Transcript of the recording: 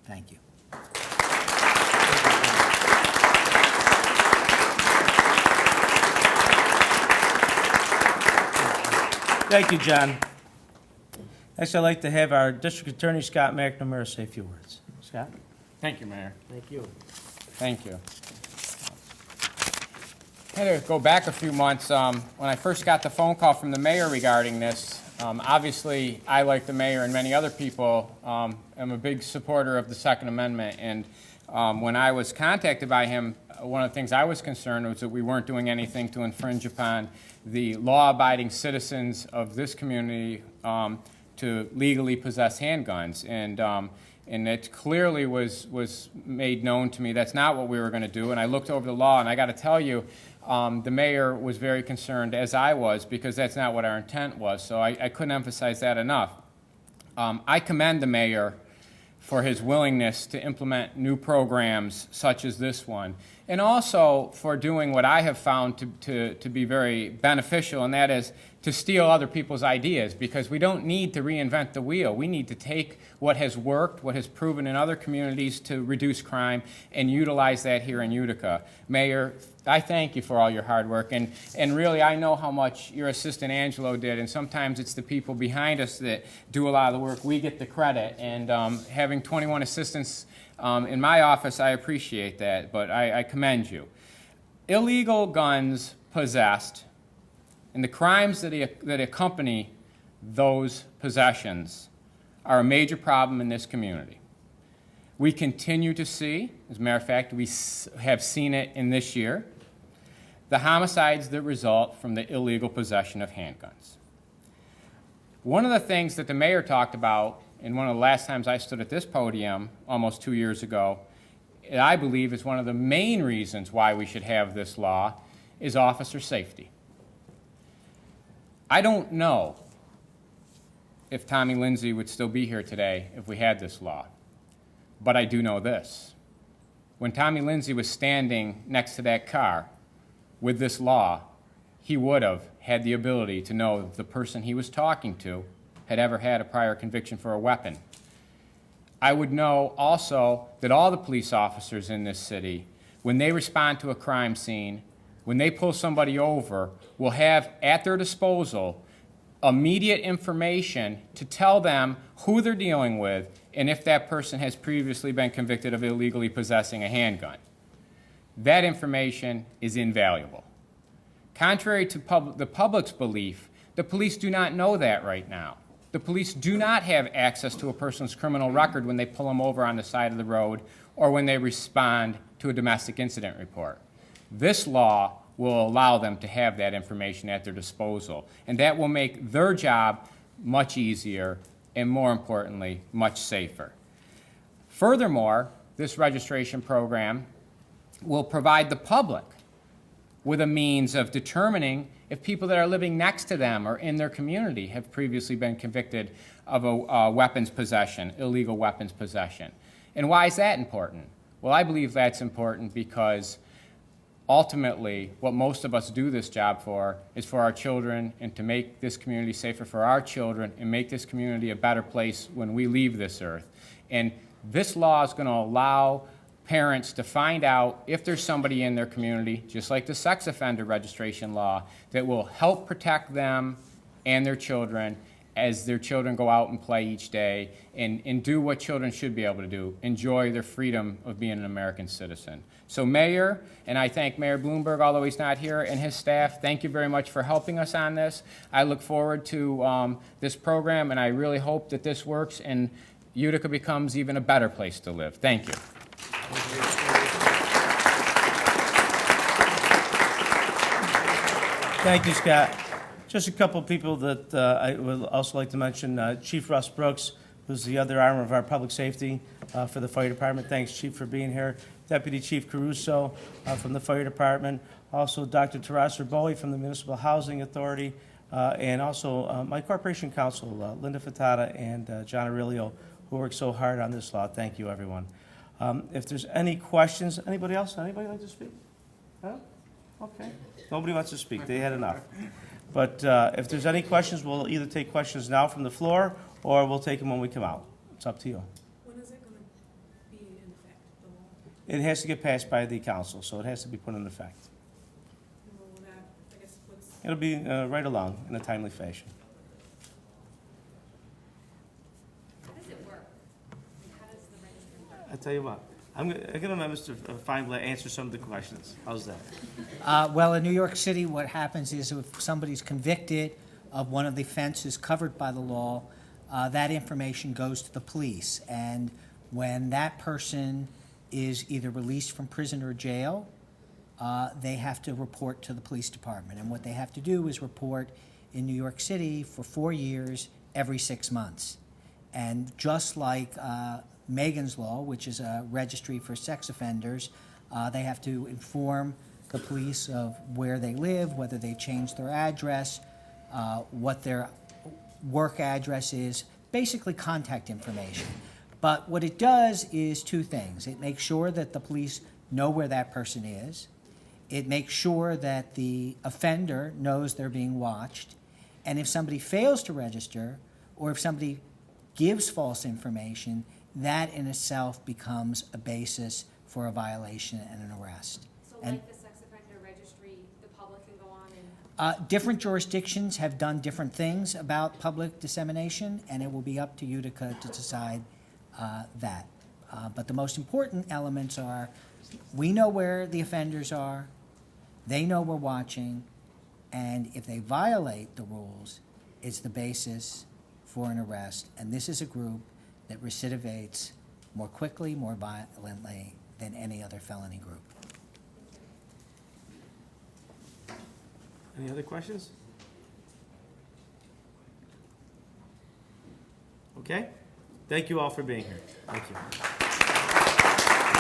Thank you. Thank you, John. Next, I'd like to have our District Attorney, Scott McNamara, say a few words. Scott? Thank you, Mayor. Thank you. Thank you. I had to go back a few months. When I first got the phone call from the mayor regarding this, obviously, I, like the mayor and many other people, am a big supporter of the Second Amendment. And when I was contacted by him, one of the things I was concerned was that we weren't doing anything to infringe upon the law-abiding citizens of this community to legally possess handguns. And it clearly was made known to me that's not what we were going to do. And I looked over the law, and I got to tell you, the mayor was very concerned, as I was, because that's not what our intent was. So I couldn't emphasize that enough. I commend the mayor for his willingness to implement new programs such as this one, and also for doing what I have found to be very beneficial, and that is to steal other people's ideas, because we don't need to reinvent the wheel. We need to take what has worked, what has proven in other communities to reduce crime, and utilize that here in Utica. Mayor, I thank you for all your hard work, and really I know how much your assistant Angelo did, and sometimes it's the people behind us that do a lot of the work. We get the credit, and having 21 assistants in my office, I appreciate that, but I commend you. Illegal guns possessed and the crimes that accompany those possessions are a major problem in this community. We continue to see, as a matter of fact, we have seen it in this year, the homicides that result from the illegal possession of handguns. One of the things that the mayor talked about, and one of the last times I stood at this podium almost 2 years ago, and I believe is one of the main reasons why we should have this law, is officer safety. I don't know if Tommy Lindsey would still be here today if we had this law, but I do know this. When Tommy Lindsey was standing next to that car with this law, he would have had the ability to know if the person he was talking to had ever had a prior conviction for a weapon. I would know also that all the police officers in this city, when they respond to a crime scene, when they pull somebody over, will have at their disposal immediate information to tell them who they're dealing with and if that person has previously been convicted of illegally possessing a handgun. That information is invaluable. Contrary to the public's belief, the police do not know that right now. The police do not have access to a person's criminal record when they pull them over on the side of the road or when they respond to a domestic incident report. This law will allow them to have that information at their disposal, and that will make their job much easier and, more importantly, much safer. Furthermore, this registration program will provide the public with a means of determining if people that are living next to them or in their community have previously been convicted of a weapons possession, illegal weapons possession. And why is that important? Well, I believe that's important because ultimately, what most of us do this job for is for our children and to make this community safer for our children and make this community a better place when we leave this earth. And this law is going to allow parents to find out if there's somebody in their community, just like the sex offender registration law, that will help protect them and their children as their children go out and play each day and do what children should be able to do, enjoy their freedom of being an American citizen. So Mayor, and I thank Mayor Bloomberg, although he's not here, and his staff, thank you very much for helping us on this. I look forward to this program, and I really hope that this works and Utica becomes even a better place to live. Thank you. Thank you, Scott. Just a couple of people that I would also like to mention. Chief Russ Brooks, who's the other arm of our public safety for the fire department. Thanks, Chief, for being here. Deputy Chief Caruso from the fire department. Also, Dr. Tarasser Bowie from the Municipal Housing Authority. And also my corporation counsel, Linda Fatata and John Aurelio, who worked so hard on this law. Thank you, everyone. If there's any questions, anybody else? Anybody like to speak? No? Okay. Nobody wants to speak. They had enough. But if there's any questions, we'll either take questions now from the floor or we'll take them when we come out. It's up to you. When is it It has to get passed by the council, so it has to be put into effect. Well, that, I guess, what's, It'll be right along in a timely fashion. How does it work? How does the registry work? I tell you what, I'm gonna let Mr. Feinblatt answer some of the questions. How's that? Well, in New York City, what happens is if somebody's convicted of one of the offenses covered by the law, that information goes to the police. And when that person is either released from prison or jail, they have to report to the police department. And what they have to do is report in New York City for 4 years, every 6 months. And just like Megan's Law, which is a registry for sex offenders, they have to inform the police of where they live, whether they changed their address, what their work address is, basically contact information. But what it does is two things. It makes sure that the police know where that person is. It makes sure that the offender knows they're being watched. And if somebody fails to register, or if somebody gives false information, that in itself becomes a basis for a violation and an arrest. So And like the sex offender registry, the public can go on and, different jurisdictions have done different things about public dissemination, and it will be up to you to decide that. But the most important elements are, we know where the offenders are, they know we're watching, and if they violate the rules, it's the basis for an arrest. And this is a group that recidivates more quickly, more violently than any other felony group. Any other questions? Okay. Thank you all for being here. Thank you.